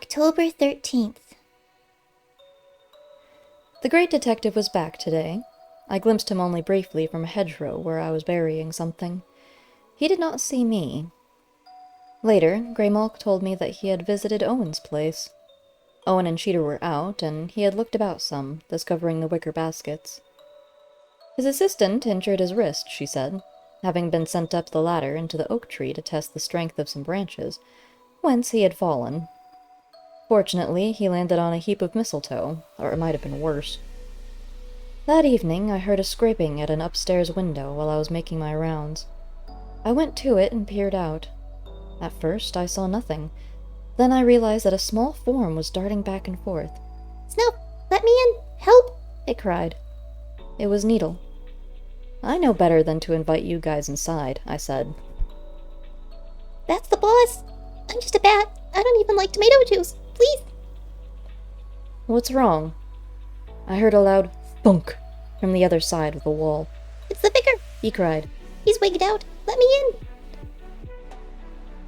October 13th. The great detective was back today. I glimpsed him only briefly from a hedgerow where I was burying something. He did not see me. Later, Greymalk told me that he had visited Owen's place. Owen and Cheater were out, and he had looked about some, discovering the wicker baskets. His assistant injured his wrist, she said, having been sent up the ladder into the oak tree to test the strength of some branches, whence he had fallen. Fortunately, he landed on a heap of mistletoe, or it might have been worse. That evening, I heard a scraping at an upstairs window while I was making my rounds. I went to it and peered out. At first, I saw nothing. Then I realized that a small form was darting back and forth. "Snow, let me in! Help!" it cried. It was Needle. "I know better than to invite you guys inside," I said. "That's the boss! I'm just a bat. I don't even like tomato juice. Please!" "What's wrong?" I heard a loud thunk from the other side of the wall. "It's the vicar!" he cried. "He's wigged out. Let me in!"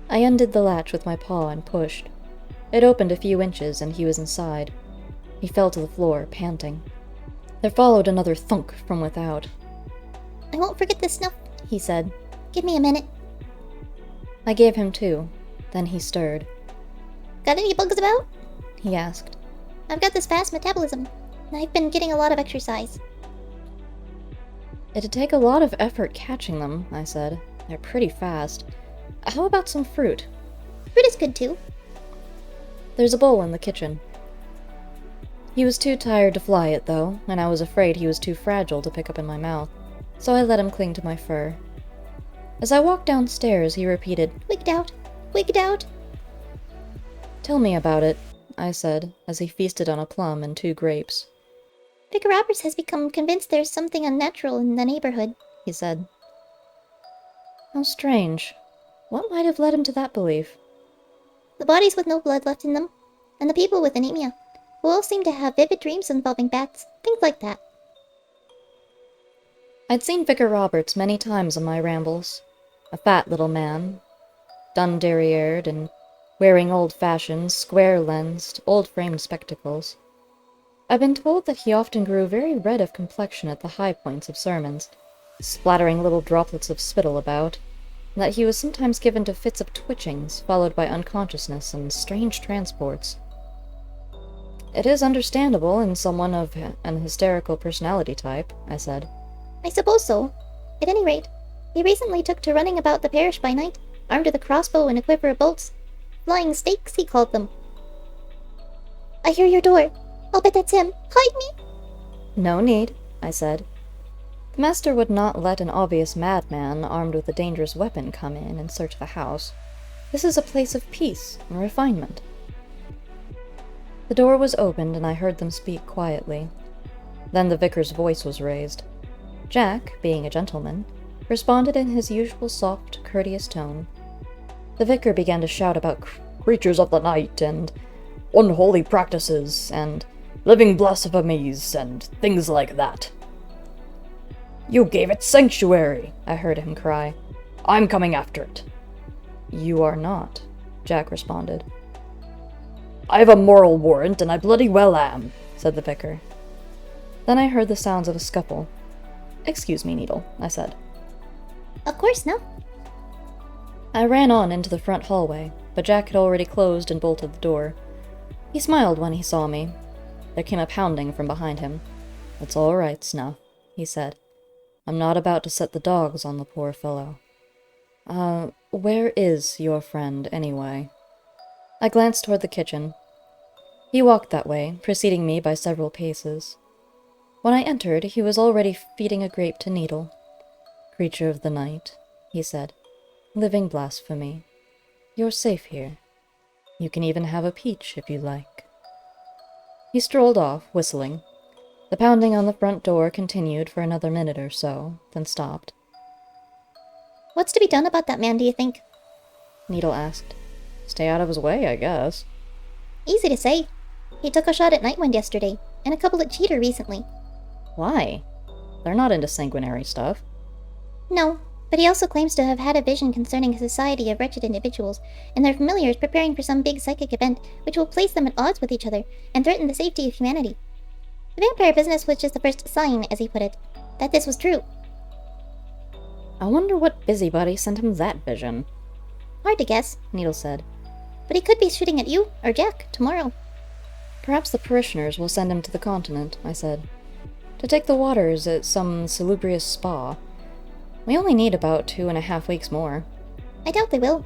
I undid the latch with my paw and pushed. It opened a few inches, and he was inside. He fell to the floor, panting. There followed another thunk from without. "I won't forget this, Snow," he said. "Give me a minute." I gave him 2. Then he stirred. "Got any bugs about?" he asked. "I've got this fast metabolism, and I've been getting a lot of exercise." "It'd take a lot of effort catching them," I said. "They're pretty fast. How about some fruit?" "Fruit is good too." "There's a bowl in the kitchen." He was too tired to fly it, though, and I was afraid he was too fragile to pick up in my mouth, so I let him cling to my fur. As I walked downstairs, he repeated, "Wigged out. Wigged out." "Tell me about it," I said, as he feasted on a plum and 2 grapes. "Vicar Roberts has become convinced there's something unnatural in the neighborhood," he said. "How strange. What might have led him to that belief?" "The bodies with no blood left in them, and the people with anemia, who all seem to have vivid dreams involving bats, things like that." I'd seen Vicar Roberts many times on my rambles. A fat little man, dun-derriered and wearing old-fashioned, square-lensed, old-framed spectacles. I've been told that he often grew very red of complexion at the high points of sermons, splattering little droplets of spittle about, and that he was sometimes given to fits of twitchings, followed by unconsciousness and strange transports. "It is understandable in someone of an hysterical personality type," I said. "I suppose so. At any rate, he recently took to running about the parish by night, armed with a crossbow and a quiver of bolts. Flying stakes, he called them." "I hear your door. I'll bet that's him. Hide me!" "No need," I said. The master would not let an obvious madman armed with a dangerous weapon come in and search the house. This is a place of peace and refinement. The door was opened, and I heard them speak quietly. Then the vicar's voice was raised. Jack, being a gentleman, responded in his usual soft, courteous tone. The vicar began to shout about creatures of the night, and unholy practices, and living blasphemies, and things like that. "You gave it sanctuary," I heard him cry. "I'm coming after it." "You are not," Jack responded. "I've a moral warrant, and I bloody well am," said the vicar. Then I heard the sounds of a scuffle. "Excuse me, Needle," I said. "Of course, no." I ran on into the front hallway, but Jack had already closed and bolted the door. He smiled when he saw me. There came a pounding from behind him. "It's all right, Snuff," he said. "I'm not about to set the dogs on the poor fellow. Where is your friend, anyway?" I glanced toward the kitchen. He walked that way, preceding me by several paces. When I entered, he was already feeding a grape to Needle. "Creature of the night," he said. "Living blasphemy. You're safe here. You can even have a peach if you like." He strolled off, whistling. The pounding on the front door continued for another minute or so, then stopped. "What's to be done about that man, do you think?" Needle asked. "Stay out of his way, I guess." "Easy to say. He took a shot at Nightwind yesterday, and a couple at Cheater recently." "Why? They're not into sanguinary stuff." "No, But he also claims to have had a vision concerning a society of wretched individuals, and their familiars preparing for some big psychic event which will place them at odds with each other and threaten the safety of humanity. The vampire business was just the first sign, as he put it, that this was true. I wonder what busybody sent him that vision. Hard to guess, Needle said. but he could be shooting at you, or Jack, tomorrow. Perhaps the parishioners will send him to the continent, I said, to take the waters at some salubrious spa. We only need about 2.5 weeks more. I doubt they will.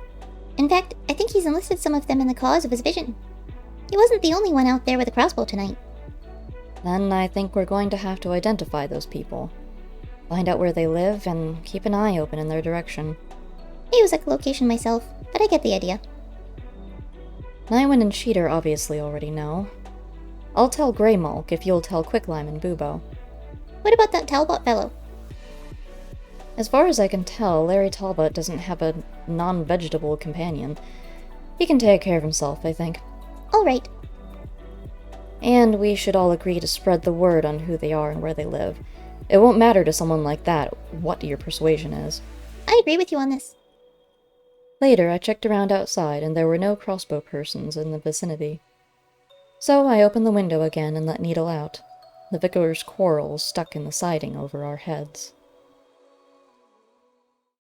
In fact, I think he's enlisted some of them in the cause of his vision. He wasn't the only one out there with a crossbow tonight. Then I think we're going to have to identify those people. Find out where they live and keep an eye open in their direction. I use echolocation myself, but I get the idea. Nywin and Cheater obviously already know. I'll tell Greymulk if you'll tell Quicklime and Bubo. What about that Talbot fellow? As far as I can tell, Larry Talbot doesn't have a non-vegetable companion. He can take care of himself, I think. All right. And we should all agree to spread the word on who they are and where they live. It won't matter to someone like that what your persuasion is. I agree with you on this. Later, I checked around outside, and there were no crossbow persons in the vicinity. So I opened the window again and let Needle out. The vicar's quarrels stuck in the siding over our heads.